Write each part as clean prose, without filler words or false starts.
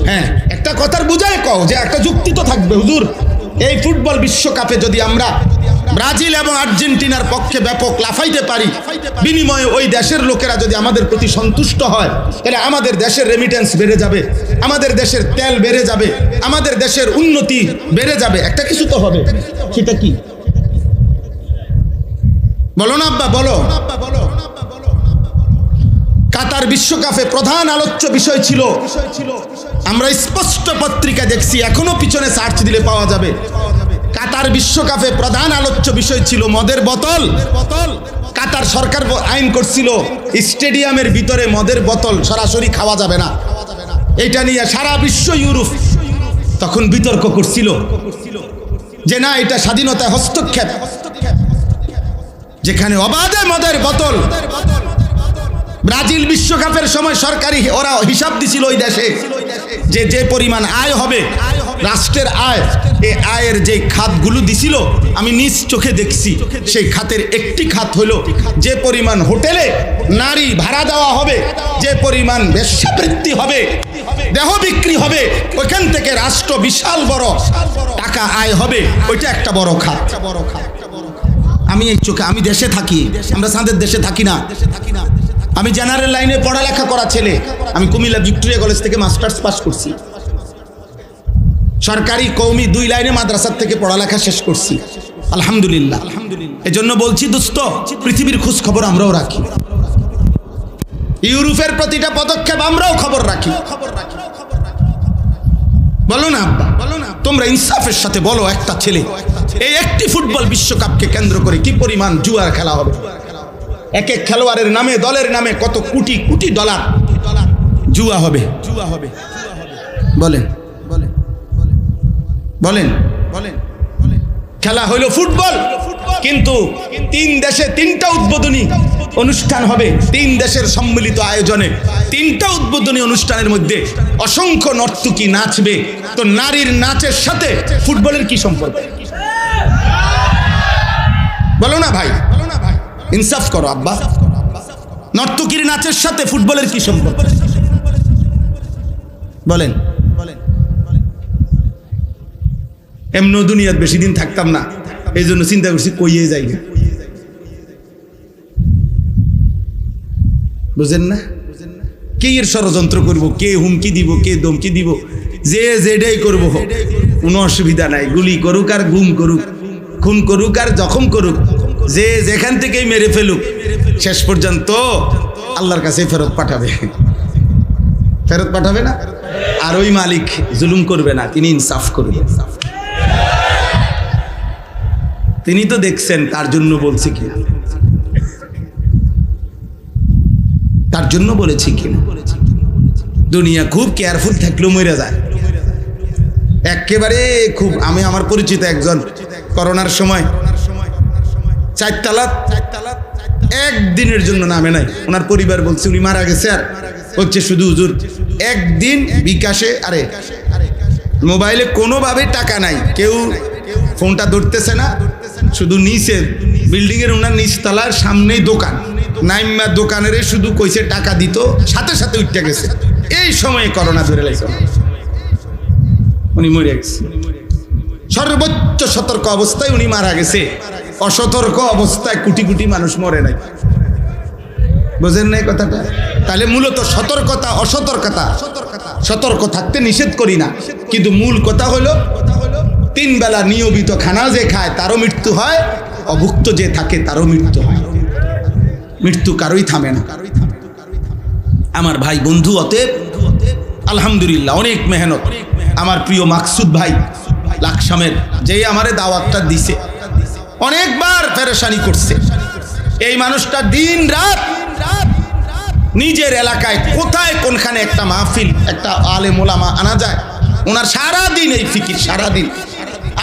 হ্যাঁ, একটা কথার বুঝায় কও যে একটা যুক্তি তো থাকবে হুজুর। এই ফুটবল বিশ্বকাপে যদি আমরা ব্রাজিল এবং আর্জেন্টিনার পক্ষে ব্যাপক লাফাইতে পারি, বিনিময়ে ওই দেশের লোকেরা যদি আমাদের প্রতি সন্তুষ্ট হয়, তাহলে আমাদের দেশের রেমিটেন্স বেড়ে যাবে, আমাদের দেশের তেল বেড়ে যাবে, আমাদের দেশের উন্নতি বেড়ে যাবে। একটা কিছু তো হবে, সেটা কি বলো না আব্বা, বলো। কাতার বিশ্বকাপে প্রধান আলোচ্য বিষয় ছিল, আমরা স্পষ্ট পত্রিকা দেখছি, এখনো পিছনে সার্চ দিলে পাওয়া যাবে, কাতার বিশ্বকাপে প্রধান আলোচ্য বিষয় ছিল মদের বোতল। কাতার সরকার আইন করছিল স্টেডিয়ামের ভিতরে মদের বোতল সরাসরি খাওয়া যাবে না। এটা নিয়ে সারা বিশ্ব, ইউরোপ তখন বিতর্ক করছিল যে না, এটা স্বাধীনতায় হস্তক্ষেপ, যেখানে অবাধে মদের বোতল। ব্রাজিল বিশ্বকাপের সময় সরকারি ওরা হিসাব দিছিল ওই দেশে যে যে পরিমাণ আয় হবে, রাষ্ট্রের আয়, এই আয়ের যে খাতগুলো দিছিল আমি নিজ চোখে দেখছি। সেই খাতের একটি খাত হলো যে পরিমাণ হোটেলে নারী ভাড়া দেওয়া হবে, যে পরিমাণ বেশ্যাবৃত্তি হবে, দেহ বিক্রি হবে, ওইখান থেকে রাষ্ট্র বিশাল বড় টাকা আয় হবে, ওইটা একটা বড় খাত। আমি এই চোখে, আমি দেশে থাকি, আমরা সাঁদের দেশে থাকি না। আমি জেনারেল লাইনে পড়ালেখা করা ছেলে, আমি কুমিল্লা ভিক্টোরিয়া কলেজ থেকে মাস্টার্স পাস করছি, সরকারি কওমি 2 লাইনে মাদ্রাসার থেকে পড়ালেখা শেষ করছি, আলহামদুলিল্লাহ। এজন্য বলছি দোস্ত, পৃথিবীর খোঁজ খবর আমরাও রাখি, ইউরোপের প্রতিটা পদক্ষেপ আমরাও খবর রাখি। বলো না আব্বা, তোমরা ইনসাফের সাথে বলো, একটা ছেলে এই একটি ফুটবল বিশ্বকাপকে কেন্দ্র করে কি পরিমাণ জুয়ার খেলা হবে। এক এক খেলোয়াড়ের নামে, দলের নামে কত কোটি কোটি ডলার জুয়া হবে। বলেন বলেন বলেন খেলা হইল ফুটবল, কিন্তু 3 দেশে 3টা উদ্বোধনী অনুষ্ঠান হবে, 3 দেশের সম্মিলিত আয়োজনে 3টা উদ্বোধনী অনুষ্ঠানের মধ্যে অসংখ্য নর্তকী নাচবে। তো নারীর নাচের সাথে ফুটবলের কি সম্পর্ক? বলো না ভাই, ইনসাফ করো আব্বা, নর্তকীর নাচের সাথে ফুটবলের কি সম্পর্ক? বলেন। এমন দুনিয়াত বেশি দিন থাকতাম না, এই জন্য চিন্তা করছি কইয়ে যাই, বুঝেন না? কে এর ষড়যন্ত্র করব, কে হুমকি দিব, কে ধমকি দিব, যে যেটাই করব কোনো অসুবিধা নাই। গুলি করুক আর গুম করুক, খুন করুক আর জখম করুক, যে যেখান থেকেই মেরে ফেলুক, শেষ পর্যন্ত আল্লাহর কাছে ফেরত পাঠাবে না। আর ওই মালিক জুলুম করবে না, তিনি ইনসাফ করবে। তিনি তো দেখছেন, তার জন্য বলছি কি, তার জন্য বলেছি কি। দুনিয়া খুব কেয়ারফুল থাকলেও মরে যায় একেবারে খুব। আমি আমার পরিচিত একজন করোনার সময় 4 তালা একদিনের জন্য নামে নাই, ওনার পরিবার বলছে উনি মারা গেছে। আর হচ্ছে শুধু হুজুর একদিন বিকাশে, আরে মোবাইলে কোনোভাবে টাকা নাই, কেউ ফোনটা ধরতেছে না, শুধু নিচে বিল্ডিং এর ওনার নিচতলার সামনেই দোকান, নাইমা দোকানের শুধু কইছে টাকা দিত, সাথে সাথে উঠতে গেছে। এই সময়ে করোনা ধরে লাগছে, উনি মরে গেছে। সর্বোচ্চ সতর্ক অবস্থায় উনি মারা গেছে, অসতর্ক অবস্থায় কোটি কোটি মানুষ মরে নাই। বুঝেন না কথাটা? তাহলে মূলত সতর্কতা, অসতর্কতা, সতর্ক থাকতে নিষেধ করি না, কিন্তু মূল কথা হলো 3 বেলা নিয়মিত খানা যে খায় তারও মৃত্যু হয়, অভুক্ত যে থাকে তারও মৃত্যু হয়। মৃত্যু কারোই থামে না আমার ভাই বন্ধু। অতএব আলহামদুলিল্লাহ অনেক মেহনত আমার প্রিয় মাকসুদ ভাই লাকসামের, যেই আমারে দাওয়াতটা দিছে, অনেকবার পেরেশানি করছে। এই মানুষটা দিন রাত নিজের এলাকায় কোথায় কোনখানে একটা মাহফিল, একটা আলেম ওলামা আনা যায়, ওনার সারাদিন এই ফিকির, সারাদিন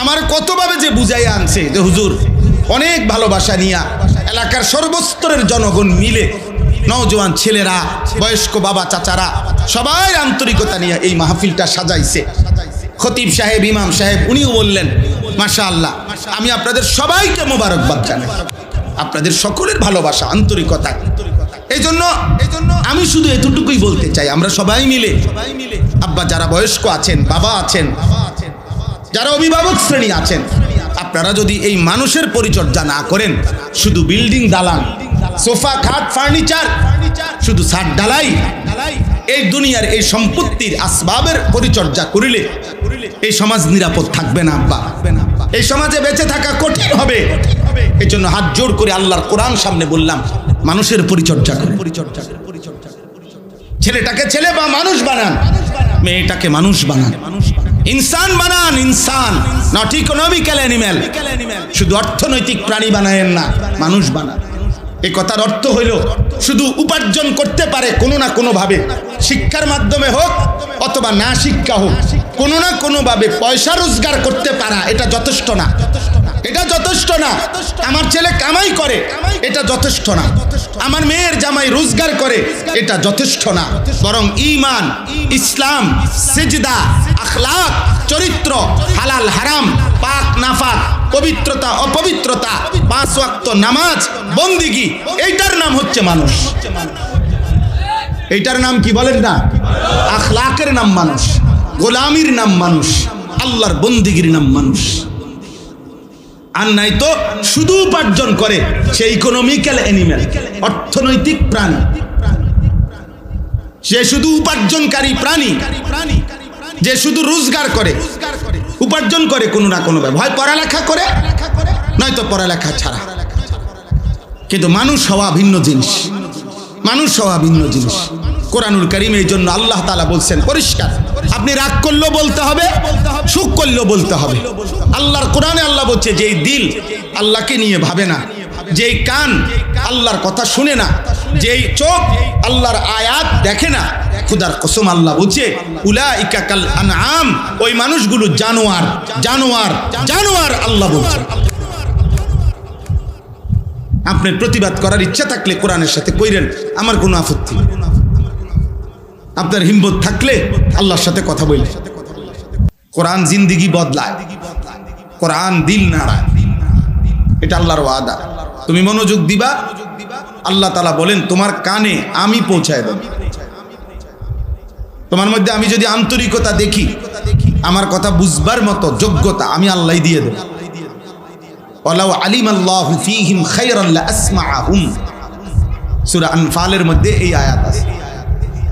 আমার কতভাবে যে বুঝাই আনছে যে হুজুর অনেক ভালোবাসা নিয়া এলাকার সর্বস্তরের জনগণ মিলে, নওজোয়ান ছেলেরা, বয়স্ক বাবা চাচারা সবাই আন্তরিকতা নিয়ে এই মাহফিলটা সাজাইছে। খতিব সাহেব, ইমাম সাহেব উনিও বললেন মাশাআল্লাহ, আমি আপনাদের সবাইকে মোবারকবাদ জানাই, আপনাদের সকলের ভালোবাসা, আন্তরিকতা এই জন্য আমি শুধু এতটুকুই বলতে চাই, আমরা সবাই মিলে, আব্বা যারা বয়স্ক আছেন, বাবা আছেন, যারা অভিভাবক শ্রেণী আছেন, আপনারা যদি এই মানুষের পরিচর্যা না করেন, শুধু বিল্ডিং দালান, সোফা খাট ফার্নিচার, শুধু ছাদ ঢালাই, এই দুনিয়ার এই সম্পত্তির আসবাবের পরিচর্যা করিলে এই সমাজ নিরাপদ থাকবে না আব্বা। এই সমাজে বেঁচে থাকা কঠিন হবে। এই জন্য হাত জোড় করে আল্লাহর কোরআন সামনে বললাম, মানুষের পরিচর্যা করে, ছেলেটাকে ছেলে বা মানুষ বানান, মেয়েটাকে মানুষ বানান, ইনসান বানান, ইনসান, নট ইকোনমিক্যাল অ্যানিম্যাল। শুধু অর্থনৈতিক প্রাণী বানায়েন না, মানুষ বানান। এই কথার অর্থ হইল শুধু উপার্জন করতে পারে কোনো না কোনো ভাবে, শিক্ষার মাধ্যমে হোক অথবা না শিক্ষা হোক, কোনো না কোনো ভাবে পয়সা রোজগার করতে পারা, এটা যথেষ্ট না, এটা যথেষ্ট না। আমার ছেলে কামাই করে, এটা যথেষ্ট না। আমার মেয়ের জামাই রোজগার করে, এটা যথেষ্ট না। বরং ঈমান, ইসলাম, সিজদা, আখলাক, চরিত্র, হালাল হারাম, পাক নাফাক, পবিত্রতা অপবিত্রতা, 5 ওয়াক্ত নামাজ, বন্দিগি, এইটার নাম হচ্ছে মানুষ। এইটার নাম কি বলেন না? আখলাকের নাম মানুষ, গোলামির নাম মানুষ, আল্লাহর বন্দিগির নাম মানুষ। আর নাই তো শুধু উপার্জন করে, সে ইকোনমিক্যাল অ্যানিম্যাল, অর্থনৈতিক প্রাণী। সে শুধু উপার্জনকারী প্রাণী, যে শুধু রোজগার করে, উপার্জন করে কোনো না কোনো ভাবে, হয় পড়ালেখা করে নয়তো পড়ালেখা ছাড়া। কিন্তু মানুষ হওয়া ভিন্ন জিনিস, মানুষ হওয়া ভিন্ন জিনিস। কোরআনুল কারীম এই জন্য আল্লাহ তাআলা বলছেন পরিষ্কার, আপনি রাগ করলেও বলতে হবে, সুখ করলেও বলতে হবে। আল্লাহর কোরআনে আল্লাহ বলছে, যেই দিল আল্লাহকে নিয়ে ভাবে না, যেই কান আল্লাহর কথা শুনে না, যেই চোখ আল্লাহর আয়াত দেখে না, খুদার কসম আল্লাহ বলছে উলাইকা কাল আনআম, ওই মানুষগুলো জানোয়ার, জানোয়ার, জানোয়ার আল্লাহ বলছে। আপনি প্রতিবাদ করার ইচ্ছা থাকলে কোরআনের সাথে কইরেন, আমার কোনো আপত্তি নেই। আপনার হিম্মত থাকলে আল্লাহর সাথে কথা বলেন। কোরআন জিন্দেগি বদলায়, কোরআন দিল নাড়ায়, এটা আল্লাহর ওয়াদা। তুমি মনোযোগ দিবা, আল্লাহ তাআলা বলেন তোমার কানে আমি পৌঁছায় দেব। তোমার মধ্যে আমি যদি আন্তরিকতা দেখি, আমার কথা বুঝবার মতো যোগ্যতা আমি আল্লাহ দিয়ে দেব। ওয়ালাউ আলিমাল্লাহু ফীহিম খায়রান লাআসমাআহুম, সূরা আনফালের মধ্যে এই আয়াত আছে।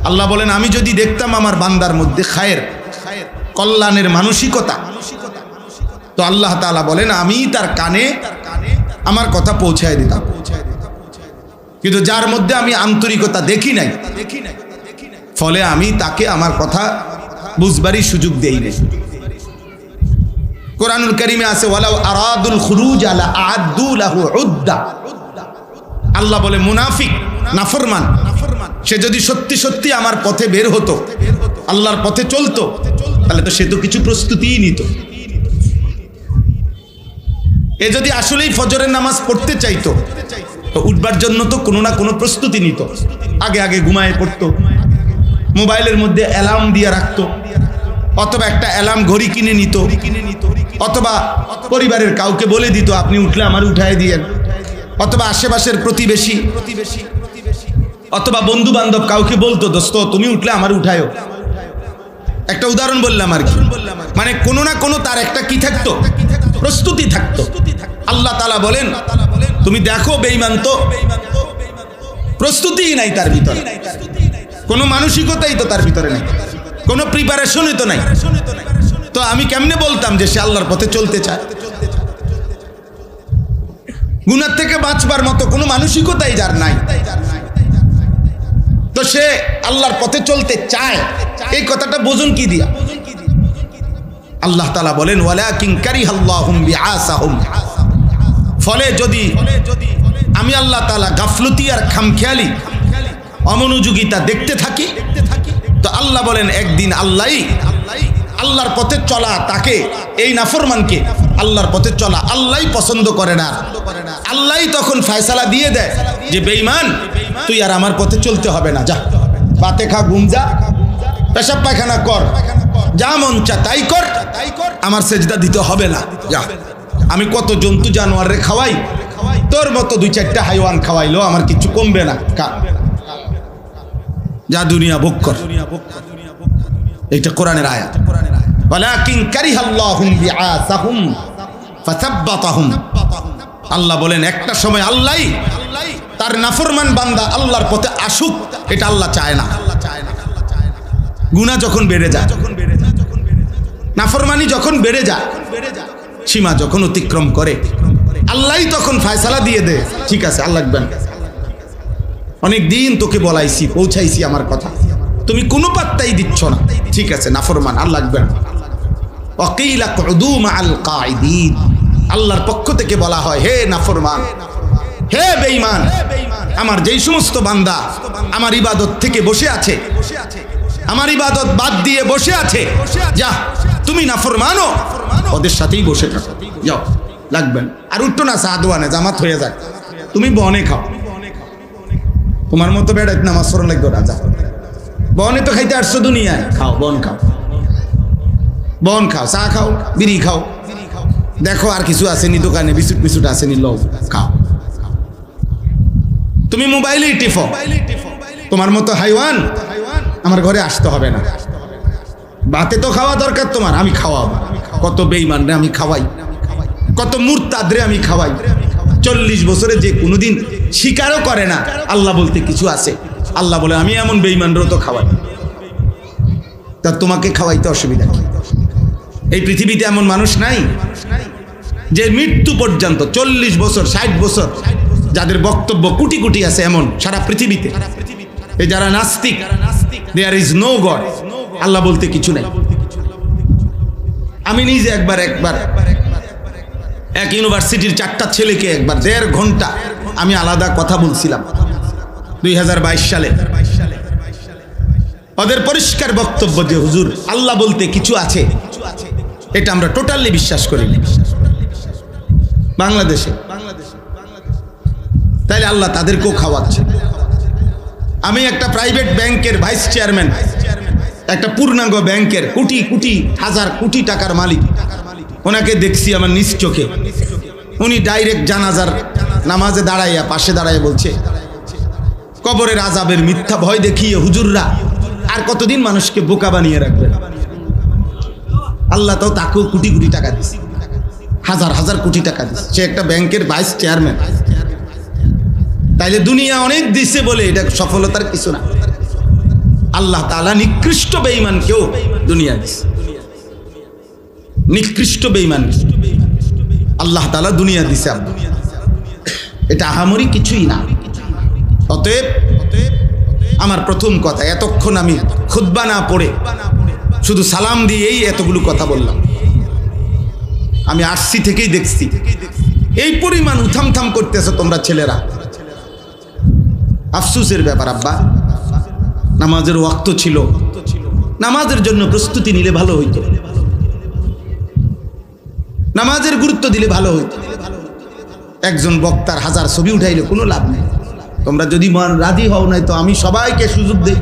আল্লাহ বলেন আমি যদি দেখতাম আমার বান্দার মধ্যে খায়ের, কল্যাণের মানসিকতা, তো আল্লাহ তাআলা বলেন আমি তার কানে আমার কথা পৌঁছায় দিতাম। কিন্তু যার মধ্যে আমি আন্তরিকতা দেখি নাই, ফলে আমি তাকে আমার কথা বুঝবারই সুযোগ দেই নাই। কোরআনুল কারীমে আছে ওয়ালাউ আরাদুল খুরুজ আলা আ'আদ্দু লাহু উদ্দা। আল্লাহ বলে মুনাফিক, নাফরমান, সে যদি সত্যি সত্যি আমার পথে বের হতো, আল্লাহর পথে চলতো, তাহলে তো সে তো কিছু প্রস্তুতিই নিত। এ যদি আসলেই ফজরের নামাজ পড়তে চাইতো, তো উঠবার জন্য তো কোনো না কোনো প্রস্তুতি নিত। আগে আগে ঘুমায় পড়তো, মোবাইলের মধ্যে অ্যালার্ম দিয়ে রাখতো, অথবা একটা অ্যালার্ম ঘড়ি কিনে নিত, অথবা পরিবারের কাউকে বলে দিত আপনি উঠলে আমার উঠায় দিয়েন, অথবা আশেপাশের প্রতিবেশী অথবা বন্ধু বান্ধব কাউকে বলতো দোস্ত তুমি উঠলে আমার উঠায়ও। একটা উদাহরণ বললাম আর কি, মানে কোনো না কোনো তার একটা কি থাকতো, প্রস্তুতি থাকতো। আল্লাহ তাআলা বলেন তুমি দেখো বেঈমান তো প্রস্তুতিই নাই তার ভিতরে, কোনো মানসিকতাই তো তার ভিতরে নাই, কোনো প্রিপারেশনই তো নাই। তো আমি কেমনে বলতাম যে সে আল্লাহর পথে চলতে চায়? গুনাহ থেকে বাঁচবার মতো কোনো মানসিকতাই যার নাই, তো সে আল্লাহর পথে চলতে চায়, এই কথাটা বোঝুন কি দিয়া? আল্লাহ তাআলা বলেন ওয়ালাকিন কারিহাল্লাহুম বিআসাহুম, ফলে যদি আমি আল্লাহ তাআলা গাফলতি আর খামখেয়ালি অমনোযোগিতা দেখতে থাকি, তো আল্লাহ বলেন একদিন আল্লাহর পথে চলা তাকে, এই নাফরমানকে আল্লাহর পথে চলা আল্লাহই পছন্দ করে না। আল্লাহই তখন ফয়সালা দিয়ে দেয় যে বেঈমান তুই আর আমার পথে চলতে হবে না, যা পাতে খা, ঘুম যা, পেশাব পায়খানা কর, যা মন চা তাই কর, আমার সেজদা দিতে হবে না, যা। আমি কত জন্তু জানোয়ারে খাওয়াই, তোর মতো 2-4টা হাইওয়ান খাওয়াইলো আমার কিছু কমবে না, যা দুনিয়া ভোগ কর। এটা কোরআনের আয়াত। ওয়ালাকিন কারিহাল্লাহু বিআসাহুম ফাসাব্বাতাহুম। আল্লাহ বলেন একটা সময় আল্লাহই তার নাফরমান বান্দা আল্লাহর পথে আসুক, এটা আল্লাহ চায় না। গুনাহ যখন বেড়ে যায়, নাফরমানি যখন বেড়ে যায়, সীমা যখন অতিক্রম করে, আল্লাহই তখন ফয়সালা দিয়ে দেয়, ঠিক আছে আর লাগবে না, অনেক দিন তোকে বলাইছি, পৌঁছাইছি আমার কথা, তুমি কোনো পাত্তাই দিচ্ছ না, ঠিক আছে নাফরমান আর লাগবে না। ওয়াকিলা কুদু মাআল কাঈদিন। আল্লাহর পক্ষ থেকে বলা হয়, হে নাফরমান, হে বেঈমান, আমার যেই সমস্ত বান্দা আমার ইবাদত থেকে বসে আছে, আমার ইবাদত বাদ দিয়ে বসে আছে, যা তুমি নাফরমানো, ওদের সাথেই বসে থাকো, যাও লাগবে না। আর উঠতো না সাদওয়ানে, জামাত হয়ে যাক, তুমি বনে খাও, তোমার মতো বেড়াইত নামাজ পড়া লাগবে রাজা। বনে তো খাইতে আসছো দুনিয়ায়, খাও বন খাও, বন খাও, চা খাও, বিড়ি খাও, দেখো আর কিছু আসেনি দোকানে, বিস্কুট বিস্কুট আসেনি, লও খাও। তুমি মোবাইলেই টিপো, তোমার মতো হাইওয়ান আমার ঘরে আসতে হবে না। ভাতে তো খাওয়া দরকার তোমার, আমি খাওয়াবো। কত বেঈমান রে আমি খাওয়াই, কত মুরতাদ রে আমি খাওয়াই, 40 বছরে যে কোনোদিন স্বীকারও করে না আল্লাহ বলতে কিছু আছে। আল্লাহ বলে আমি এমন বেঈমানরও তো খাওয়াই, তা তোমাকে খাওয়াইতে অসুবিধা কি? এই পৃথিবীতে এমন মানুষ নাই যে মৃত্যু পর্যন্ত 40 বছর 60 বছর যাদের বক্তব্য কোটি কোটি আছে, এমন সারা পৃথিবীতে। এই যারা নাস্তিক, দেয়ার ইজ নো গড, আল্লাহ বলতে কিছু নাই। আমি নিজে একবার এক ইউনিভার্সিটির 4টা ছেলেকে একবার 1.5 ঘন্টা আমি আলাদা কথা বলছিলাম 2022 সালে। ওদের পরিষ্কার বক্তব্য যে হুজুর আল্লাহ বলতে কিছু আছে, এটা আমরা টোটালি বিশ্বাস করি না বাংলাদেশে। তাইলে আল্লাহ তাদেরকেও খাওয়াচ্ছে। আমি একটা প্রাইভেট ব্যাংকের ভাইস চেয়ারম্যান, একটা পূর্ণাঙ্গ ব্যাংকের কোটি কোটি হাজার কোটি টাকার মালিক, ওনাকে দেখছি আমার নিজ চোখে। উনি ডাইরেক্ট জানাজার নামাজে দাঁড়াইয়া, পাশে দাঁড়াইয়া বলছে, কবরের আযাবের মিথ্যা ভয় দেখিয়ে হুজুররা আর কতদিন মানুষকে বোকা বানিয়ে রাখবে। আল্লাহ তো তাকেও কোটি কোটি টাকা দিচ্ছে, হাজার হাজার কোটি টাকা দিচ্ছে, সে একটা ব্যাংকের ভাইস চেয়ারম্যান। তাইলে দুনিয়া অনেক দিছে বলে এটা সফলতার কিছু না। আল্লাহ তাআলা নিকৃষ্ট বেঈমানকেও দুনিয়া দিছে, নিকৃষ্ট বেঈমান আল্লাহ তাআলা দুনিয়া দিছে। এটা আহামরি কিছুই না। অতএব আমার প্রথম কথা, এতক্ষণ আমি খুতবা না পড়ে শুধু সালাম দিয়েই এতগুলো কথা বললাম। আমি আসছি থেকেই দেখছি এই পরিমাণ উথামথাম করতেছ তোমরা ছেলেরা। আফসোসের ব্যাপার আব্বা, নামাজের ওয়াক্ত ছিল, নামাজের জন্য প্রস্তুতি নিলে ভালো হইতো, নামাজের গুরুত্ব দিলে ভালো হইতো। একজন বক্তার 1000 ছবি উঠাইলে কোনো লাভ নেই। তোমরা যদি রাজি হও নাই তো আমি সবাইকে সুযোগ দেই,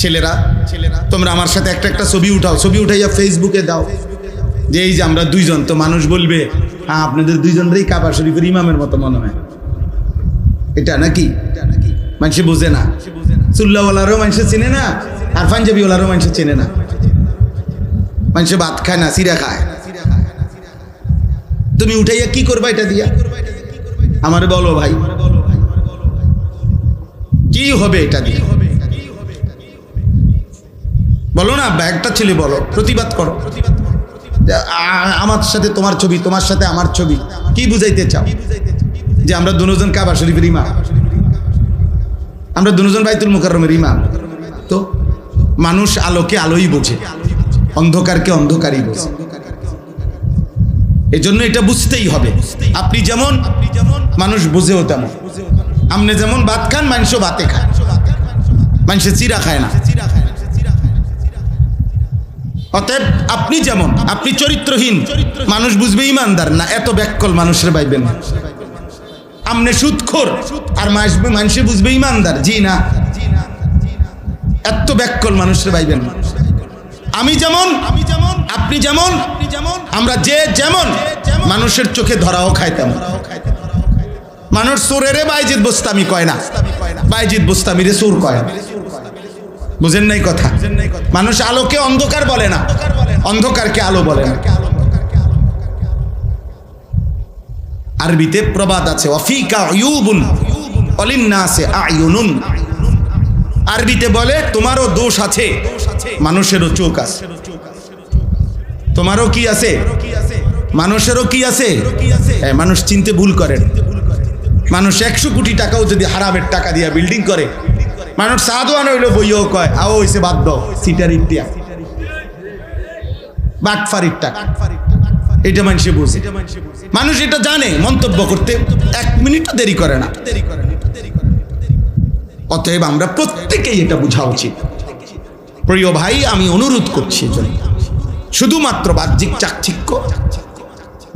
ছেলেরা তোমরা আমার সাথে একটা ছবি উঠাও, ছবি উঠাইয়া ফেসবুকে দাও যে এই যে আমরা দুইজন, তো মানুষ বলবে হ্যাঁ আপনাদের দুইজনেরই কাবা শরীফের ইমামের মতো মনে হয়। এটা নাকি মানুষে বোঝে না, চুল্লাওয়ালারও মানুষে চেনে না, আর পাঞ্জাবিওয়ালারও মানুষে চেনে না। মানুষে ভাত খায় না, চিরা খায়। তুমি উঠাইয়া কি করবা এটা দিয়া? আমারে বলো ভাই, কি হবে এটা দিয়ে? বলো না, একটা ছেলে বলো, প্রতিবাদ করো। আমার সাথে তোমার ছবি, তোমার সাথে আমার ছবি, কি বুঝাইতে চাও? যে আমরা দুজন কাবা শরীফের ইমাম, আমরা দুজন বাইতুল মুকাররমের ইমাম। তো মানুষ আলোকে আলোই বোঝে, অন্ধকারকে অন্ধকারই বোঝে। এজন্য এটা বুঝতেই হবে। আপনি যেমন মানুষ বুঝেও তেমন। আপনি যেমন ভাত খান, মানুষও ভাতে খায়, মানুষে চিরা খায় না। অতএব আপনি যেমন, আপনি চরিত্রহীন, মানুষ বুঝবে ইমানদার না, এত ব্যাককল মানুষের বাইবেন না। আপনি সুদখোর আর মানুষে বুঝবে ইমানদার, জি না, এত ব্যাককল মানুষের বাইবেন না। আমি যেমন, আপনি যেমন, আমরা যে যেমন, মানুষের চোখে ধরাও খায় তেমন। মানুষ চোরেরে বাইজিদ বোস্তামি কয় না, বাইজিদ বোস্তামিরে চোর কয় না। বুঝেন নাই কথা? মানুষ আলোকে অন্ধকার বলে না, অন্ধকারকে আলো বলে না। আরবিতে প্রবাদ আছে, ওয়াফিকা উয়ুবুন ওয়ালিন্নাসি আয়ুনুন। আরবিতে বলে তোমারও দোষ আছে, মানুষেরও চোখ আছে। তোমারও কি আছে? মানুষেরও কি আছে? মানুষ চিনতে ভুল করেন। মানুষ 100 কোটি টাকাও যদি হারামের টাকা দিয়া বিল্ডিং করে, মানুষ সাধুয়ান হইল বইও কয় আও হইছে বাদ দাও, সিটারির টিয়া, বাটফারির টাকা। এটা মানুষে বুঝে, মানুষ এটা জানে, মন্তব্য করতে 1 মিনিটও দেরি করে না। অতএব আমরা প্রত্যেকেই এটা বোঝা উচিত। প্রিয় ভাই, আমি অনুরোধ করছি, শুধুমাত্র বাহ্যিক চাকচিক্য,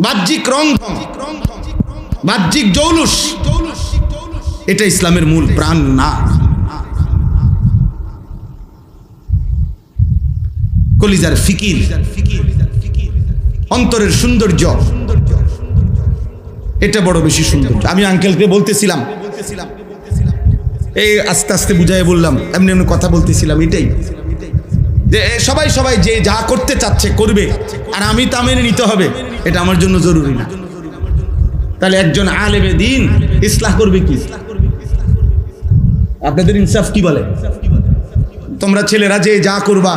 বাহ্যিক রং, বাহ্যিক জৌলুস, এটা ইসলামের মূল প্রাণ না। কলিজার ফিকির, অন্তরের সৌন্দর্য, এটা বড় বেশি সুন্দর। আমি আঙ্কেলকে বলতেছিলাম, এই আস্তে আস্তে বুঝাই বললাম, এমনি এমনি কথা বলতেছিলাম, এটাই যে সবাই যে যা করতে চাচ্ছে করবে, আর আমি তা মেনে নিতে হবে, এটা আমার জন্য জরুরি না। তাহলে একজন আলেমে দিন ইসলাহ করবে কি? আপনাদের ইনসাফ কি বলে? তোমরা ছেলেরা যে যা করবা,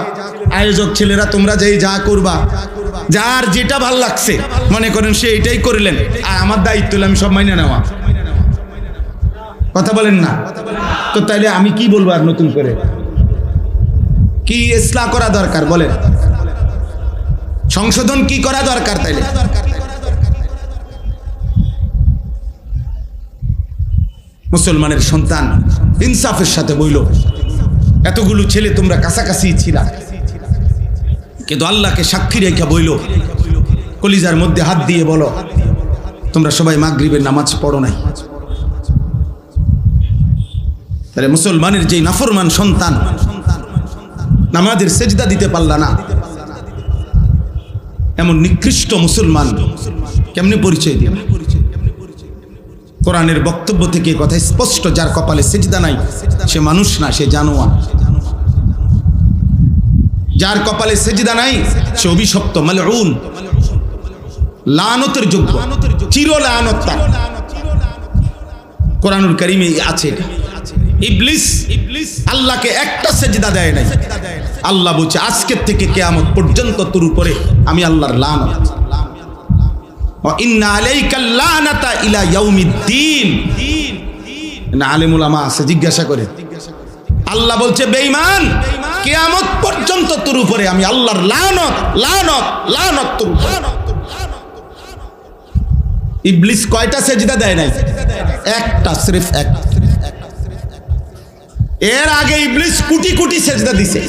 আয়োজক ছেলেরা তোমরা যে যা করবা, যার যেটা ভাল লাগছে মনে করেন সে এটাই করলেন, আর আমার দায়িত্ব হলো আমি সব মাইনে নেওয়া। কথা বলেন না তো? তাইলে আমি কি বলবো আর নতুন করে? কি ইসলাহ করা দরকার বলেন? সংশোধন কি করা দরকার? তাইলে মুসলমানের সন্তান ইনসাফের সাথে বইল, এতগুলো ছেলে তোমরা কাছাকাছি ছিলা, কিন্তু আল্লাহকে সাক্ষী রেখে বইল, কলিজার মধ্যে হাত দিয়ে বলো, তোমরা সবাই মাগরিবের নামাজ পড়ো নাই। তাহলে মুসলমানের যে নাফরমান সন্তান নামাজের সেজদা দিতে পারলা না, এমন নিকৃষ্ট মুসলমান কেমনে পরিচয় দিবে? কোরআনের বক্তব্য থেকে কথা স্পষ্ট, যার কপালে সেজদা নাই সে মানুষ না, সে জানোয়ার। যার কপালে সেজদা নাই সে অভিশপ্ত, মালউন, লানতের যোগ্য, চির লানত তার। কোরআনুল কারীমে আছে ইবলিস আল্লাহকে একটা সেজদা দেয় নাই। আল্লাহ বলছে আজকের থেকে কিয়ামত পর্যন্ত তোর উপরে আমি আল্লাহর লানত, ওয়া ইন্না আলাইকা লানাতা ইলা ইয়াউমিদ্দিন। না আলেম উলামা আছে, জিজ্ঞাসা করে, আল্লাহ বলছে বেঈমান কিয়ামত পর্যন্ত তোর উপরে আমি আল্লাহর লানত, লানত, লানত তোর উপরে। ইবলিস কয়টা সেজদা দেয় নাই? একটা, সির্ফ একটা। এর আগে ইবলিস কোটি কোটি সেজদা দিছে।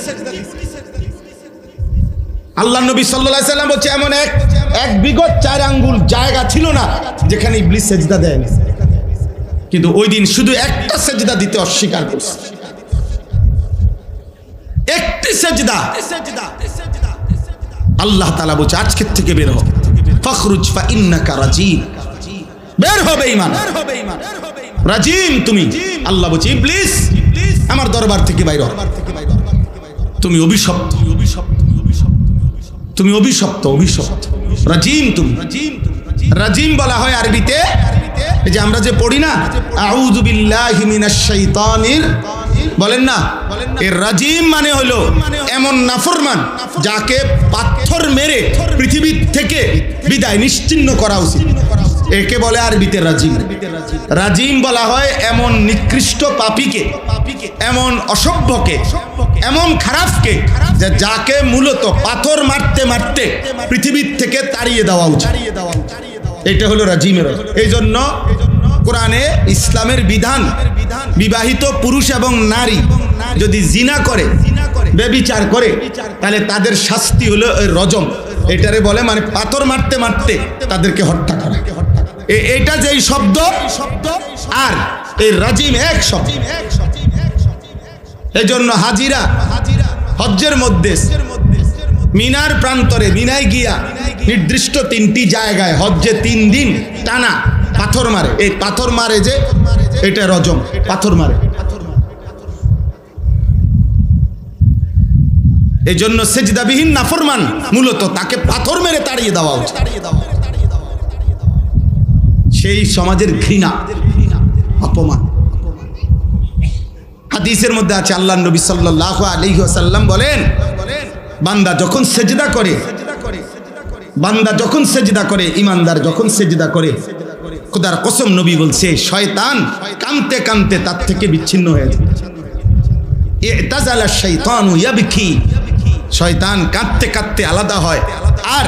আল্লাহ নবী সাল্লাল্লাহু আলাইহি সাল্লাম বলছে এমন এক বিগত 4 আঙ্গুল জায়গা ছিল না যেখানে ইবলিস সেজদা দেয় না, কিন্তু ওই দিন শুধু একটা সেজদা দিতে অস্বীকার করছে। একটি সেজদা। আল্লাহ তাআলা বলছে আজকের থেকে বের হ, ফখরুজ ফা ইন্নাকা রাজিম। বের হবে ঈমান, রাজিম তুমি। আল্লাহ বলছে ইবলিস আমার দরবার থেকে বাইর হ, তুমি অভিশপ্ত, তুমি অভিশপ্ত, অভিশপ্ত, রাজিম তুমি। রাজিম বলা হয় আরবিতে, এই যে আমরা যে পড়ি না আউযু বিল্লাহি মিনাশ শাইতানির, বলেন না, এর রাজিম মানে হলো এমন নাফরমান যাকে পাথর মেরে পৃথিবী থেকে বিদায় নিশ্চিহ্ন করা উচিত, একে বলে আরবিতে রাজিম। রাজিম বলা হয় এমন নিকৃষ্ট পাপীকে, এমন অসভ্যকে, এমন খারাপকে, যাকে মূলত পাথর মারতে মারতে পৃথিবীর থেকে তাড়িয়ে দেওয়া উচিত। এটা হলো রাজিমের। এই জন্য কোরআনে ইসলামের বিধান, বিবাহিত পুরুষ এবং নারী যদি জিনা করে, ব্যভিচার করে, তাহলে তাদের শাস্তি হলো রজম। এটারে বলে মানে পাথর মারতে মারতে তাদেরকে হত্যা করা। এটা যেই শব্দ আর এই রাজিম এক শব্দ। এই জন্য হাজিরা হজ্জের মধ্যে মিনার প্রান্তরে, মিনায় গিয়া নির্দিষ্ট 3টি জায়গায় হজ্জে 3 দিন টানা পাথর মারে। এই পাথর মারে যে এটা রজম, পাথর মারে। এই জন্য সেজদাবিহীন নাফরমান মূলত তাকে পাথর মেরে তাড়িয়ে দেওয়া উচিত। সেই সমাজের ঘৃণা, অপমান। হাদিসের মধ্যে আছে, আল্লাহর নবী সাল্লাল্লাহু আলাইহি ওয়াসাল্লাম বলেন, বান্দা যখন সেজদা করে, বান্দা যখন সেজদা করে, ইমানদার যখন সেজদা করে, খোদার কসম নবী বলছে শয়তান কাঁদতে কাঁদতে তার থেকে বিচ্ছিন্ন হয়ে যায়। ইতাজালা শাইতানু ইয়াবকি, শয়তান কাঁদতে কাঁদতে আলাদা হয়। আর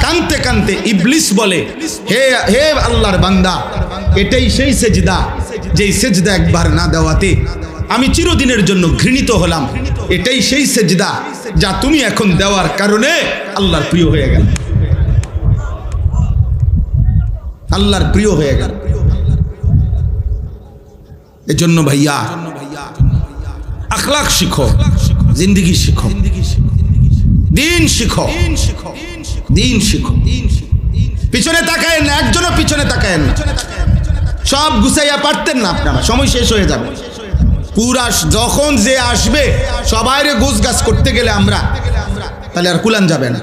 কাঁদতে কাঁদতে ইবলিস বলে, হে হে আল্লাহর বান্দা, এটাই সেই সেজদা যেই সেজদা একবার না দেওয়াতে আমি চিরদিনের জন্য ঘৃণিত হলাম। এটাই সেই সেজদা যা তুমি এখন দেওয়ার কারণে আল্লাহর প্রিয় হয়ে গেল, আল্লাহর প্রিয় হয়ে গেল। এজন্য ভাইয়া আখলাক শিখো, জিন্দেগি শিখো, দিন শিখো, দিন শিখো। পিছনে তাকায়েন না, একজনও পিছনে তাকায়েন না। সব গুছাইয়া পারতেন না আপনারা, সময় শেষ হয়ে যাবে। পুরা যখন যে আসবে সবাইরে গোছ গাছ করতে গেলে আমরা তাহলে আর কুলান যাবে না।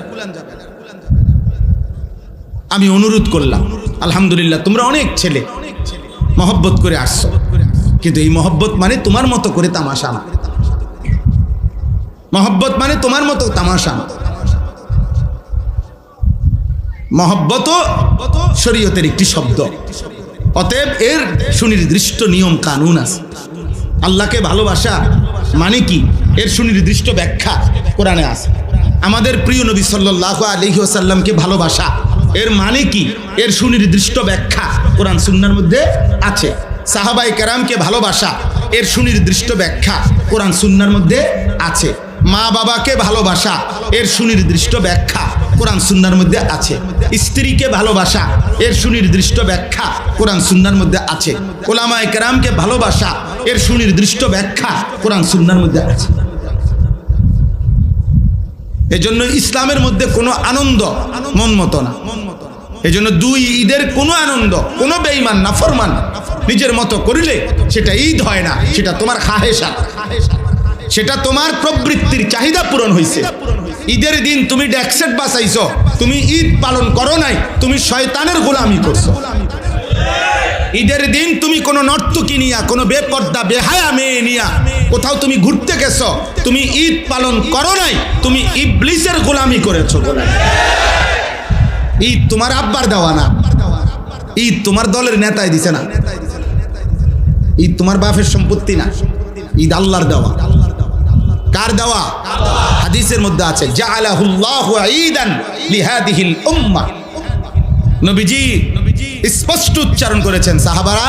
আমি অনুরোধ করলাম, আলহামদুলিল্লাহ তোমরা অনেক ছেলে মহব্বত করে আসছো, কিন্তু এই মহব্বত মানে তোমার মতো করে তামাশা না। মহব্বত মানে তোমার মতো তামাশা না। মহব্বত শরীয়তের একটি শব্দ, অতএব এর সুনির্দিষ্ট নিয়ম কানুন আছে। আল্লাহকে ভালোবাসা মানে কি, এর সুনির্দিষ্ট ব্যাখ্যা কোরআনে আছে। আমাদের প্রিয় নবী সাল্লাল্লাহু আলাইহি ওয়াসাল্লামকে ভালোবাসা এর মানে কি, এর সুনির্দিষ্ট ব্যাখ্যা কোরআন সুন্নাহর মধ্যে আছে। সাহাবায়ে কেরামকে ভালোবাসা এর সুনির্দিষ্ট ব্যাখ্যা কোরআন সুন্নাহর মধ্যে আছে। মা বাবাকে ভালোবাসা এর সুনির্দিষ্ট ব্যাখ্যা কোরআন সুন্নাহর মধ্যে আছে। স্ত্রীকে ভালোবাসা এর সুনির্দিষ্ট ব্যাখ্যা কোরআন সুন্নাহর মধ্যে আছে। উলামায়ে কেরামকে ভালোবাসা এর সুনির্দিষ্ট ব্যাখ্যা কোরআন সুন্নাহর মধ্যে আছে। এজন্য ইসলামের মধ্যে কোনো আনন্দ মন মতো না। এজন্য দুই ঈদের কোনো আনন্দ কোনো বেঈমান নাফরমান নিজের মতো করিলে সেটা ঈদ হয় না, সেটা তোমার খাহেশা, সেটা তোমার প্রবৃত্তির চাহিদা পূরণ হয়েছে। ঈদের দিন তুমি ডেকসেট বাঁচাইছো, তুমি ঈদ পালন করো নাই, তুমি শয়তানের গোলামি করছো। ঈদের দিন তুমি কোনো নর্তকী নিয়া, কোনো বেপর্দা বেহায়া মেয়ে নিয়া কোথাও তুমি ঘুরতে গেছো, তুমি ঈদ পালন করো নাই, তুমি ইবলিসের গোলামি করেছো। ঈদ তোমার আব্বার দেওয়া না, ঈদ তোমার দলের নেতায় দিছে না, ঈদ তোমার বাপের সম্পত্তি না, ঈদ আল্লাহর দেওয়া। কার দেওয়া? হাদিসের মধ্যে আছে, জাআলাহুল্লাহু ঈদান লিহাদিহিল উম্মাহ। নবীজি স্পষ্ট উচ্চারণ করেছেন, সাহাবারা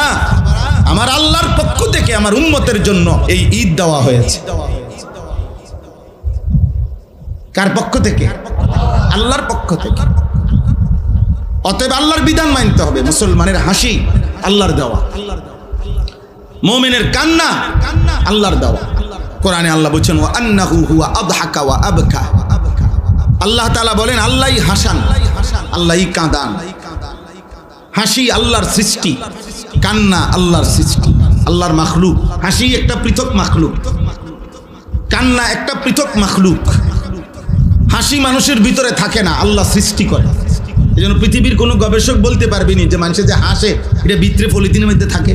আমার আল্লাহর পক্ষ থেকে আমার উম্মতের জন্য এই ঈদ দেওয়া হয়েছে। কার পক্ষ থেকে? আল্লাহর পক্ষ থেকে। অতএব আল্লাহর বিধান মানতে হবে। মুসলমানের হাসি আল্লাহর দেওয়া, মুমিনের কান্না আল্লাহর দেওয়া। কোরআনে আল্লাহ বলেন, ওয়া আন্নাহু হুয়া আদহাকা ওয়া আবকা। আল্লাহ তাআলা বলেন আল্লাহই হাসান, আল্লাহই কাঁদান। হাসি আল্লাহর সৃষ্টি, কান্না আল্লাহর সৃষ্টি, আল্লাহর মাখলুক। হাসি একটা পৃথক মাখলুক, কান্না একটা পৃথক মাখলুক। হাসি মানুষের ভিতরে থাকে না, আল্লাহ সৃষ্টি করে। এই জন্য পৃথিবীর কোনো গবেষক বলতে পারবেনি যে মানুষের যে হাসে এটা ভিতরে পলিথিনের মধ্যে থাকে,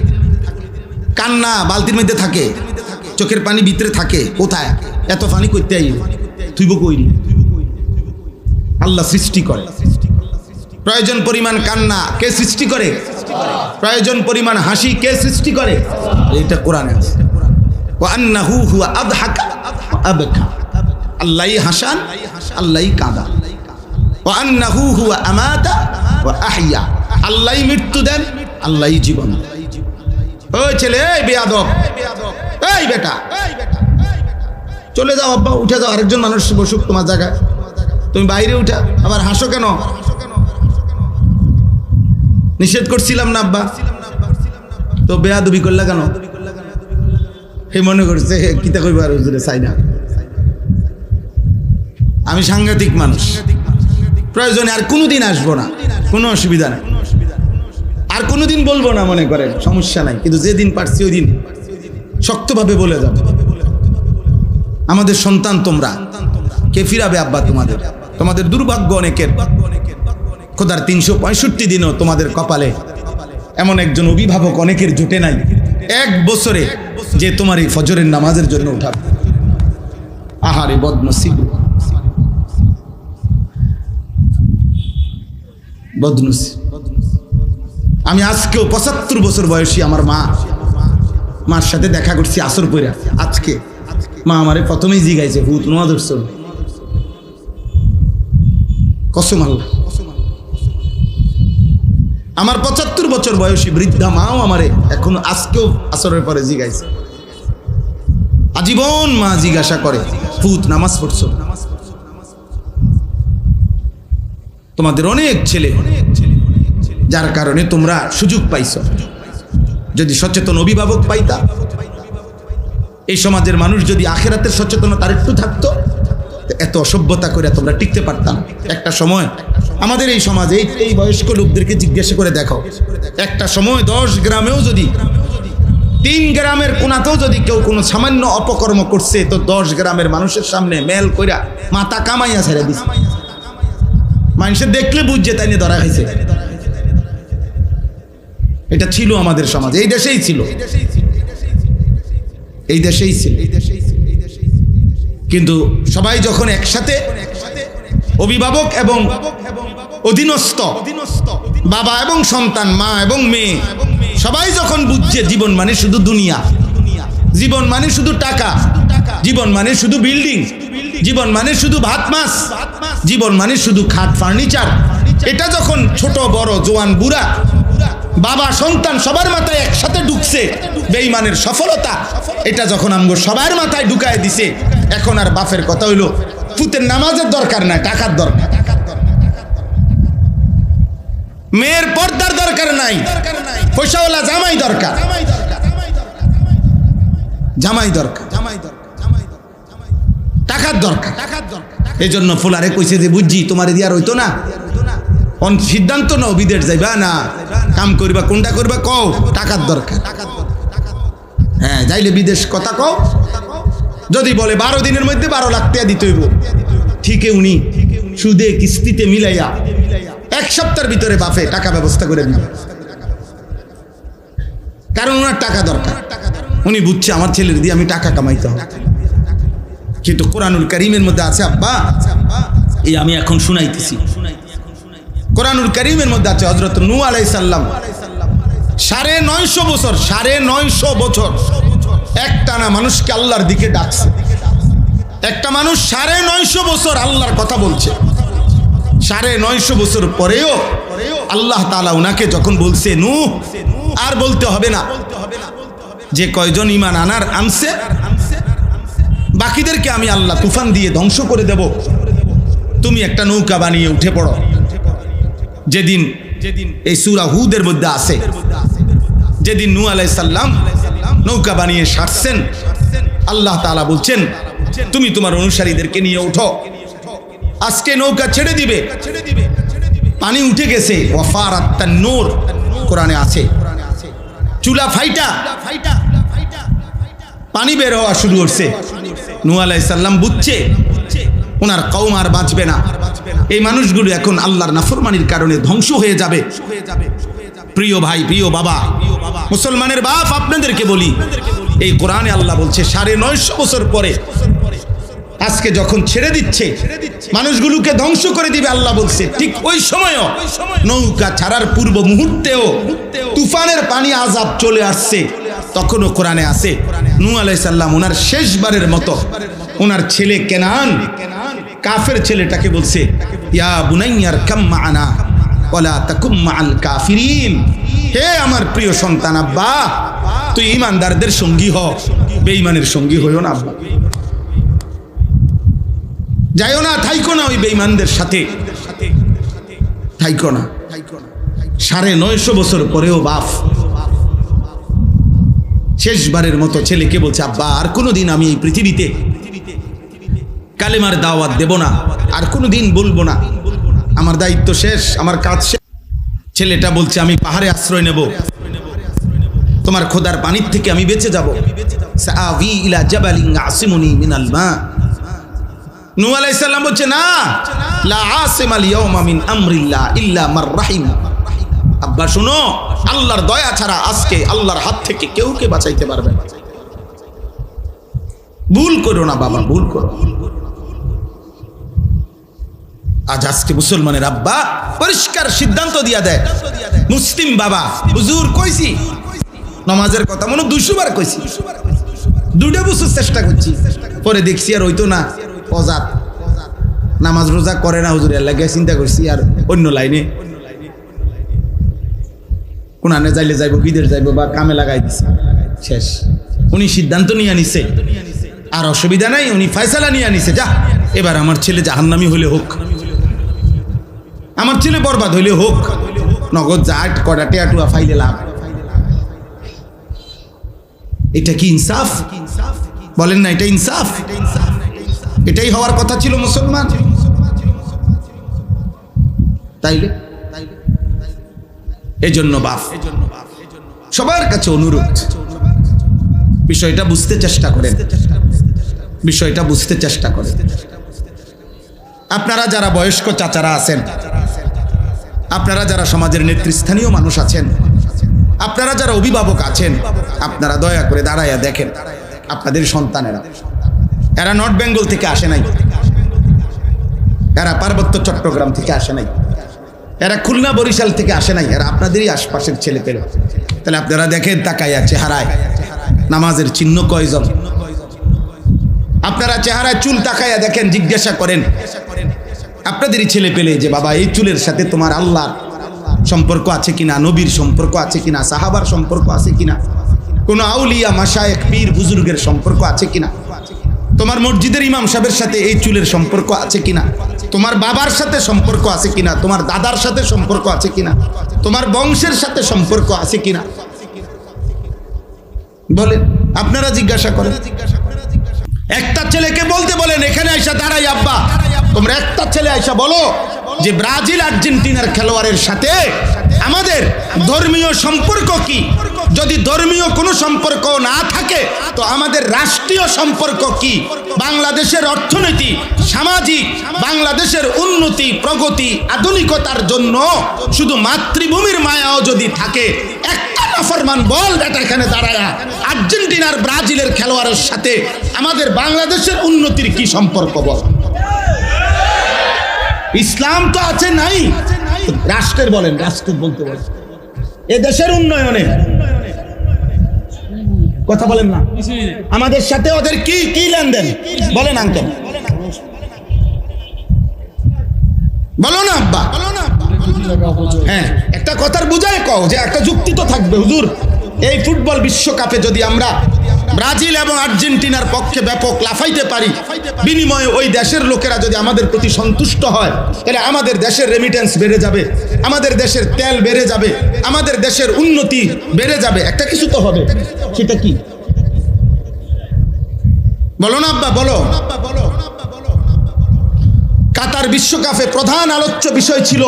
কান্না বালতির মধ্যে থাকে, চোখের পানি ভিতরে থাকে। কোথায় এত পানি করতে আই তুইব কইরি? আল্লাহ সৃষ্টি করে। প্রয়োজন পরিমাণ কান্না কে সৃষ্টি করে? প্রয়োজন পরিমাণ হাসি কে সৃষ্টি করে? এটা কোরআনে আছে। ওয়া আন্নাহু হুয়া আদহাকা ওয়া আবকা। আল্লাহই হাসান, আল্লাহই কাঁদান। ওয়া আন্নাহু হুয়া আমাতা ওয়া আহইয়া। আল্লাহই মৃত্যু দেন, আল্লাহই জীবন। ওই ছেলে, এই বেয়াদব, এই বেটা চলে যাও, আব্বা উঠে যাও, আরেকজন মানুষ বসুক তোমার জায়গায়, তুমি বাইরে উঠা আবার হাসো কেন? নিষেধ করছিলাম না আব্বা, তো বেয়াদবি করলা কেন? হে মনে করছে কিতা কইব আর হুজুরে চাই না। আমি সাংঘাতিক মানুষ, প্রয়োজনে আর কোনোদিন আসবো না, কোনো অসুবিধা নেই, আর কোনোদিন বলবো না, মনে করেন সমস্যা নাই। কিন্তু যেদিন পারছি ওই দিন শক্তভাবে বলে যাব। আমাদের সন্তান তোমরা, কে ফিরাবে আব্বা তোমাদের? তোমাদের দুর্ভাগ্য অনেকের, খোদার 365 দিনও তোমাদের কপালে এমন একজন অভিভাবক অনেকের জুটে নাই এক বছরে যে তোমার এই ফজরের নামাজের জন্য উঠাবে। আহারে বদনসিব, বদনসিব। আমি আজকেও 75 বছর বয়সী আমার মার সাথে দেখা করছি আসর পইরা। আজকে মা আমারে প্রথমেই জিগাইছে, হুত নোয়া ধরছ? কসম আল্লাহ, আমার 75 বছর বয়সী বৃদ্ধা মাও আমারে এখন আজকেও আসরের পরে জিগাইছে। আজীবন মা জিজ্ঞাসা করে, হুত নামাজ পড়ছো? তোমাদের অনেক ছেলে, যার কারণে তোমরা সুযোগ পাইছো। যদি সচেতন অভিভাবক পাইতা, এই সমাজের মানুষ যদি আখিরাতের সচেতনতা একটু থাকতো, এত অসভ্যতা করে তোমরা টিকতে পারতাম। একটা সময় আমাদের এই সমাজে এই বয়স্ক লোকদেরকে জিজ্ঞাসা করে দেখো, একটা সময় 10 গ্রামেও যদি 3 গ্রামের কোনাতেও যদি কেউ কোনো সামান্য অপকর্ম করছে, তো 10 গ্রামের মানুষের সামনে মেল কইরা মাথা কামাইয়া ছেড়ে দিছে। মানুষের দেখলে বুঝছে তাই নিয়ে ধরা খাইছে। এটা ছিল আমাদের সমাজ, এই দেশেই ছিল, এই দেশেই ছিল। কিন্তু সবাই যখন একসাথে, অভিভাবক এবং অধীনস্থ, বাবা এবং সন্তান, মা এবং মেয়ে, সবাই যখন বুঝছে জীবন মানে শুধু দুনিয়া, জীবন মানে শুধু টাকা, জীবন মানে শুধু বিল্ডিং, জীবন মানে শুধু ভাত মাছ, জীবন মানে শুধু খাট ফার্নিচার, এটা যখন ছোট বড় জোয়ান বুড়া, বাবা সন্তান সবার মাথায় একসাথে ঢুকছে, বেঈমানের সফলতা এটা যখন আমগো সবার মাথায় ঢুকায় দিছে, এখন আর বাপের কথা হইলো ফুতের নামাজের দরকার নাই, টাকার দরকার। মেয়ের পর্দার দরকার নাই, পয়সাওয়ালা জামাই দরকার, জামাই দরকার, টাকার দরকার। এই জন্য ফুলারে কইছে যে বুঝছি তোমার দিয়ার হইতো না, সিদ্ধান্ত নাও বিদেশ যাইবা না কাম করিবা, কোনটা করবা কও, টাকার দরকার। হ্যাঁ যাইলে বিদেশ কথা কও, যদি বলে 12 দিনের মধ্যে 12 লাখ টাকা দিতে হইব, ঠিকই উনি সুদে কিস্তিতে মিলাইয়া 1 সপ্তাহের ভিতরে বাপে টাকা ব্যবস্থা করে দিবে, কারণ ওনার টাকা দরকার। উনি বুঝছে আমার ছেলের দিয়ে আমি টাকা কামাইতে হবে। কিন্তু কোরআনুল কারীমের মধ্যে আছে আব্বা, এই আমি এখন শুনাইতেছি, কোরআনুল কারীমের মধ্যে আছে হযরত নূহ আলাইহিস সালাম 950 বছর, 950 বছর একটানা মানুষকে আল্লাহর দিকে ডাকছে। একটা মানুষ 950 বছর আল্লাহর কথা বলছে, 950 বছর পরেও আল্লাহ তাআলা উনাকে যখন বলছে নূহ আর বলতে হবে না, যে কয়জন ঈমান আনছে বাকিদেরকে আমি আল্লাহ তুফান দিয়ে ধ্বংস করে দেব, তুমি একটা নৌকা বানিয়ে উঠে পড়ো। যেদিন এই সূরা হুদের মধ্যে আছে, যেদিন নূহ আলাইহিস সালাম নৌকা বানিয়ে সারছেন, আল্লাহ তাআলা বলছেন তুমি তোমার অনুসারীদেরকে নিয়ে উঠো, আজকে নৌকা ছেড়ে দিবে। পানি উঠে গেছে, ওয়াফারাত তান্নূর কোরআনে আছে, চুলা ফাইটা পানি বের হওয়া শুরু হচ্ছে। নূহ আলাইহিস সালাম বুঝছে ওনার কওম আর বাঁচবে না, এই মানুষগুলো এখন আল্লাহর নাফরমানির কারণে ধ্বংস হয়ে যাবে। প্রিয় ভাই, প্রিয় বাবা, মুসলমানের বাপ, আপনাদেরকে বলি, এই কোরআনে আল্লাহ বলছে 950 বছর পরে আজকে যখন ছেড়ে দিচ্ছে মানুষগুলোকে ধ্বংস করে দিবে, আল্লাহ বলছে ঠিক ওই সময়ও নৌকা ছাড়ার পূর্ব মুহূর্তেও তুফানের পানি আযাব চলে আসছে। তখনও কোরআনে আছে নূহ আলাইহিস সালাম ওনার শেষবারের মতো ওনার ছেলে কেনান, কাফের ছেলেটাকে বলছে ইয়া বুনাইয়ার কাম মা'ানা ওয়ালা তাকুম মা'আল কাফিরিন, হে আমার প্রিয় সন্তান আব্বা তুই ঈমানদারদের সঙ্গী হ, বেঈমানের সঙ্গী হইও না আব্বা, যাইও না, থাইকো না ওই বেঈমানদের সাথে, থাইকো না। 950 বছর পরেও বাপ শেষবারের মতো ছেলেকে বলছে আব্বা আর কোনোদিন আমি এই পৃথিবীতে কালেমার দাওয়াত দেব না, আর কোনোদিন বলবো না, আমার দায়িত্ব শেষ, আমার কাজ শেষ। ছেলেটা বলছে আমি পাহাড়ে আশ্রয় নেব, তোমার খোদার পানির থেকে আমি বেঁচে যাব, সাআবি ইলা জাবালিন আসিমুনি মিনাল মা, নূহ আলাইহিস সালাম বলছে না, লা আসিমাল ইয়াউমা মিন আমরিল্লাহ ইল্লা মার রাহিম। আব্বা শুনো, আল্লাহর দয়া ছাড়া আজকে আল্লাহর হাত থেকে কেউকে বাঁচাইতে পারবে না। ভুল করো না বাবা, ভুল করো। আজ আজকে মুসলমানের আব্বা পরিষ্কার সিদ্ধান্ত দিয়া দেয়, মুসলিম বাবা হুজুর কইছি নামাজের কথা, মনে 200 বার কইছি, 2 বছর চেষ্টা করছি, পরে দেখছি আর হইতো না, অজাত নামাজ রোজা করে না হুজুরের লাগে চিন্তা করছি আর অন্য লাইনে কোনানে যাইলে যাইব, বিদেশ যাইব বা কামে লাগাই দিছে, শেষ। উনি সিদ্ধান্ত নিয়ে নিছে, আর অসুবিধা নাই, উনি ফয়সালা নিয়ে নিছে, যা এবার আমার ছেলে জাহান্নামী হলে হোক, আমার ছেলে বরবাদ হইলে হোক, নগদ জাট কড়া টেয়াটুয়া ফাইলে লাভ। এটা কি ইনসাফ? বলেন না এটা ইনসাফ? এটাই হওয়ার কথা ছিল মুসলমান। তাইলে এজন্য বাপ সবার কাছে অনুরোধ, বিষয়টা বুঝতে চেষ্টা করেন, বিষয়টা বুঝতে চেষ্টা করেন। আপনারা যারা বয়স্ক চাচারা আছেন, আপনারা যারা সমাজের নেতৃস্থানীয় মানুষ আছেন, আপনারা যারা অভিভাবক আছেন, আপনারা দয়া করে দাঁড়াইয়া দেখেন আপনাদের সন্তানেরা, এরা নর্থ বেঙ্গল থেকে আসে নাই, এরা পার্বত্য চট্টগ্রাম থেকে আসে নাই, এরা খুলনা বরিশাল থেকে আসে নাই, এরা আপনাদেরই আশপাশের ছেলে পেলে। তাহলে আপনারা দেখেন তাকাইয়া চেহারায় নামাজের চিহ্ন কয়জন, আপনারা চেহারায় চুল তাকাইয়া দেখেন, জিজ্ঞাসা করেন আপনাদেরই ছেলে পেলে যে বাবা এই চুলের সাথে তোমার আল্লাহর সম্পর্ক আছে কিনা, নবীর সম্পর্ক আছে কিনা, সাহাবার সম্পর্ক আছে কিনা, কোন আউলিয়া মাশায়েখ পীর বুজুর্গের সম্পর্ক আছে কিনা, তোমার মসজিদের ইমাম সাহেবের সাথে এই চুলের সম্পর্ক আছে কিনা, তোমার বাবার সাথে সম্পর্ক আছে কিনা, তোমার দাদার সাথে সম্পর্ক আছে কিনা, তোমার বংশের সাথে সম্পর্ক আছে কিনা, বলেন আপনারা জিজ্ঞাসা করেন। একটা ছেলেকে বলতে বলেন এখানে আইসা দাঁড়াই, আব্বা তোমরা একটা ছেলে আইসা বলো যে ব্রাজিল আর্জেন্টিনার খেলোয়াড়ের সাথে আমাদের ধর্মীয় সম্পর্ক কি? যদি ধর্মীয় কোনো সম্পর্ক না থাকে তো আমাদের রাষ্ট্রীয় সম্পর্ক কি? বাংলাদেশের অর্থনীতি, সামাজিক, বাংলাদেশের উন্নতি, প্রগতি, আধুনিকতার জন্য শুধু মাতৃভূমির মায়াও যদি থাকে, একটা নাফরমান বল বেটা এখানে দাঁড়ায়া আর্জেন্টিনার ব্রাজিলের খেলোয়াড়ের সাথে আমাদের বাংলাদেশের উন্নতির কি সম্পর্ক বল? ইসলাম তো আছে নাই, রাষ্ট্রের বলেন, রাষ্ট্রের বলতে বলেন এ দেশের উন্নয়নে কথা বলেন না, আমাদের সাথে ওদের কি কি লেনদেন বলেন আঙ্কেল, বলো না আব্বা, হ্যাঁ একটা কথার বুঝায় কও যে একটা যুক্তি তো থাকবে। হুজুর এই ফুটবল বিশ্বকাপে যদি আমরা ব্রাজিল এবং আর্জেন্টিনার পক্ষে ব্যাপক লাফাইতে পারি, বিনিময়ে ওই দেশের লোকেরা যদি আমাদের প্রতি সন্তুষ্ট হয়, তাহলে আমাদের দেশের রেমিটেন্স বেড়ে যাবে, আমাদের দেশের তেল বেড়ে যাবে, আমাদের দেশের উন্নতি বেড়ে যাবে, একটা কিছু তো হবে। সেটা কি বলো না আব্বা, বলো। কাতার বিশ্বকাপে প্রধান আলোচ্য বিষয় ছিল,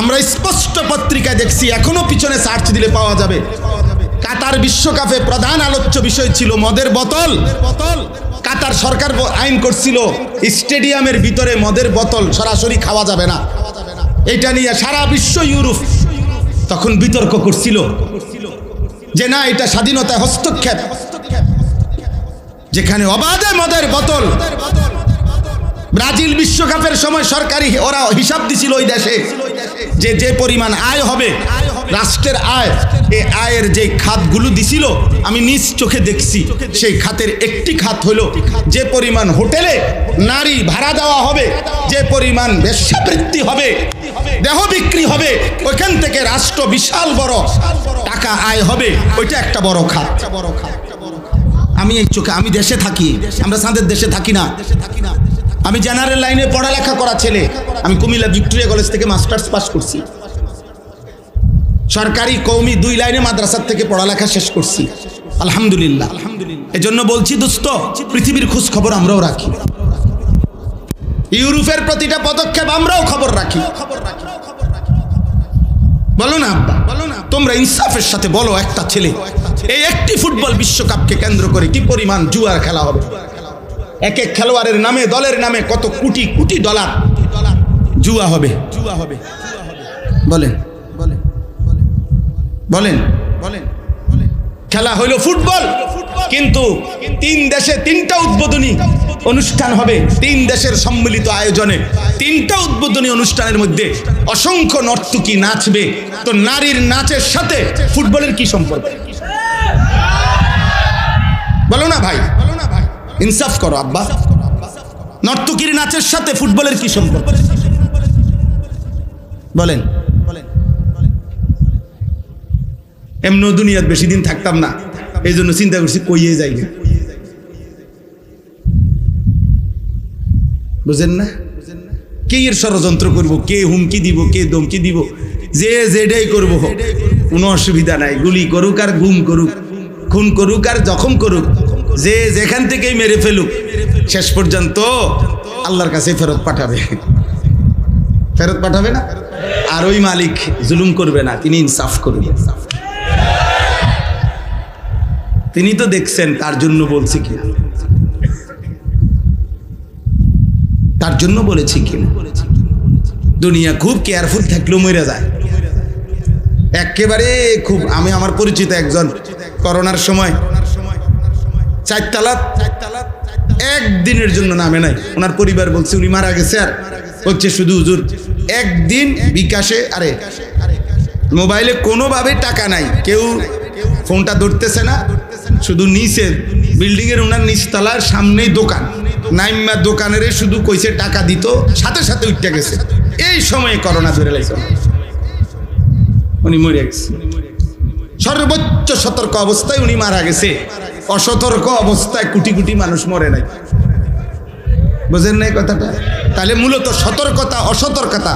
আমরা স্পষ্ট পত্রিকায় দেখছি, এখনো পিছনে সার্চ দিলে পাওয়া যাবে, কাতার বিশ্বকাপে প্রধান আলোচ্য বিষয় ছিল মদের বোতল। কাতার সরকার আইন করছিল স্টেডিয়ামের ভিতরে মদের বোতল সরাসরি খাওয়া যাবে না, এটা নিয়ে সারা বিশ্ব ইউরোপ তখন বিতর্ক করছিল যে না এটা স্বাধীনতা হস্তক্ষেপ, যেখানে অবাধে মদের বোতল। ব্রাজিল বিশ্বকাপের সময় সরকারি ওরা হিসাব দিছিল ওই দেশে যে যে পরিমাণ আয় হবে, রাষ্ট্রের আয়, এই আয়ের যে খাতগুলো দিছিল আমি নিজ চোখে দেখছি, সেই খাতের একটি খাত হলো যে পরিমাণ হোটেলে নারী ভাড়া দেওয়া হবে, যে পরিমাণ বেশ্যাবৃত্তি হবে, দেহ বিক্রি হবে, ওইখান থেকে রাষ্ট্র বিশাল বড় টাকা আয় হবে, ওইটা একটা বড় খাত। আমি এই চোখে, আমি দেশে থাকি, আমরা সাদের দেশে থাকি না, আমি জেনারেল লাইনে পড়ালেখা করা ছেলে, আমি কুমিল্লা ভিক্টোরিয়া কলেজ থেকে মাস্টার্স পাস করছি, সরকারি কওমি 2 লাইনে মাদ্রাসার থেকে পড়ালেখা শেষ করছি, আলহামদুলিল্লাহ। এজন্য বলছি দোস্ত, পৃথিবীর খোঁজ খবর আমরাও রাখি, ইউরোপের প্রতিটা পদক্ষেপ আমরাও খবর রাখি। বলো না আব্বা, তোমরা ইনসাফের সাথে বলো, একটা ছেলে এই একটি ফুটবল বিশ্বকাপকে কেন্দ্র করে কি পরিমাণ জুয়ার খেলা হবে, এক এক খেলোয়াড়ের নামে, দলের নামে কত কোটি কোটি ডলার জুয়া হবে। বলেন বলেন বলেন বলেন খেলা হইল ফুটবল, কিন্তু 3 দেশে 3টা উদ্বোধনী অনুষ্ঠান হবে, 3 দেশের সম্মিলিত আয়োজনে 3টা উদ্বোধনী অনুষ্ঠানের মধ্যে অসংখ্য নর্তকী নাচবে। তো নারীর নাচের সাথে ফুটবলের কি সম্পর্ক? বলো না ভাই, ইনসাফ করো আব্বা। নর্তকীর নাচের সাথে ফুটবলের কি সম্পর্ক? বলেন বলেন। এমন দুনিয়াত বেশি দিন থাকতাম না, এই জন্য চিন্তা করছি কইয়ে যাই। বুঝেন না? কে এর ষড়যন্ত্র করবো, কে হুমকি দিব, কে ধমকি দিব, যে যেটাই করবো কোনো অসুবিধা নাই। গুলি করুক আর গুম করুক, খুন করুক আর জখম করুক, যে যেখান থেকেই মেরে ফেলুক, শেষ পর্যন্ত আল্লাহর কাছে ফেরত পাঠাবে। ফেরত পাঠাবে না? আর ওই মালিক জুলুম করবে না, তিনি ইনসাফ করবে। তিনি তো দেখছেন, তার জন্য বলছি কিনা, তার জন্য বলেছি কিনা। দুনিয়া খুব কেয়ারফুল থাকলেও মরে যায় একেবারে খুব। আমি আমার পরিচিত একজন করোনার সময় 4 তালা একদিনের জন্য নামে নাই, ওনার পরিবার বলছে উনি মারা গেছে। আর হচ্ছে শুধু হুজুর একদিন বিকাশে, আরে মোবাইলে কোনোভাবে টাকা নাই, কেউ ফোনটা ধরতেছে না, শুধু নিচে বিল্ডিং এর ওনার নিচতলার সামনেই দোকান, নাইমা দোকানের শুধু কইছে টাকা দিত, সাথে সাথে উঠতে গেছে। এই সময়ে করোনা ধরে লাগছে, উনি মরে গেছে। সর্বোচ্চ সতর্ক অবস্থায় উনি মারা গেছে, অসতর্ক অবস্থায় কোটি কোটি মানুষ মরে নাই। বুঝেন না কথাটা? তাহলে মূলত সতর্কতা, অসতর্কতা,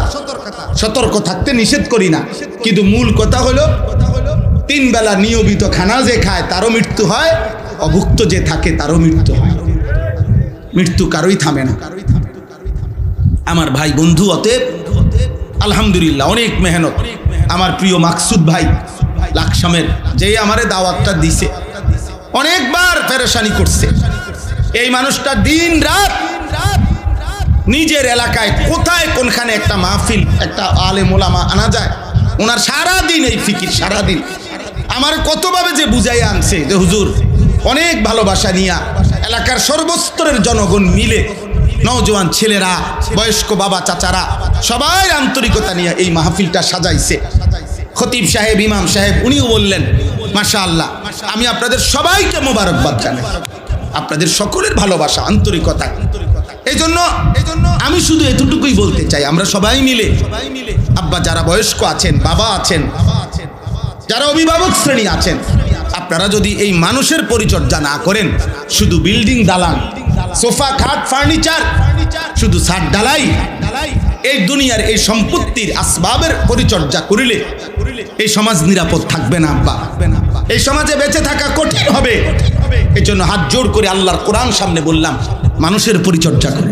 সতর্ক থাকতে নিষেধ করি না, কিন্তু মূল কথা হলো 3 বেলা নিয়মিত খানা যে খায় তারও মৃত্যু হয়, অভুক্ত যে থাকে তারও মৃত্যু হয়। মৃত্যু কারোই থামে না আমার ভাই বন্ধু। অতএব আলহামদুলিল্লাহ অনেক মেহনত আমার প্রিয় মাকসুদ ভাই লাকসামের, যে আমারে দাওয়াতটা দিছে, অনেকবার পেরেশানি করছে। এই মানুষটা দিন রাত নিজের এলাকায় কোথায় কোনখানে একটা মাহফিল, একটা আলেম ওলামা আনা যায়, ওনার সারাদিন এই ফিকির, সারাদিন আমার কতভাবে যে বুঝাই আনছে যে হুজুর অনেক ভালোবাসা নিয়া এলাকার সর্বস্তরের জনগণ মিলে, নওজোয়ান ছেলেরা, বয়স্ক বাবা চাচারা সবাই আন্তরিকতা নিয়ে এই মাহফিলটা সাজাইছে। খতিব সাহেব, ইমাম সাহেব উনিও বললেন মাশাআল্লাহ, আমি আপনাদের সবাইকে মোবারকবাদ জানাই, আপনাদের সকলের ভালোবাসা, আন্তরিকতা। এই জন্য আমি শুধু এতটুকুই বলতে চাই, আমরা সবাই মিলে, আব্বা যারা বয়স্ক আছেন, বাবা আছেন, যারা অভিভাবক শ্রেণী আছেন, আপনারা যদি এই মানুষের পরিচর্যা না করেন, শুধু বিল্ডিং দালান, সোফা খাট ফার্নিচার, শুধু ছাদ ঢালাই, এই দুনিয়ার এই সম্পত্তির আসবাবের পরিচর্যা করিলে এই সমাজ নিরাপদ থাকবে না আব্বা, এই সমাজে বেঁচে থাকা কঠিন হবে। এই জন্য হাত জোড় করে আল্লাহর কোরআন সামনে বললাম, মানুষের পরিচর্যা করে।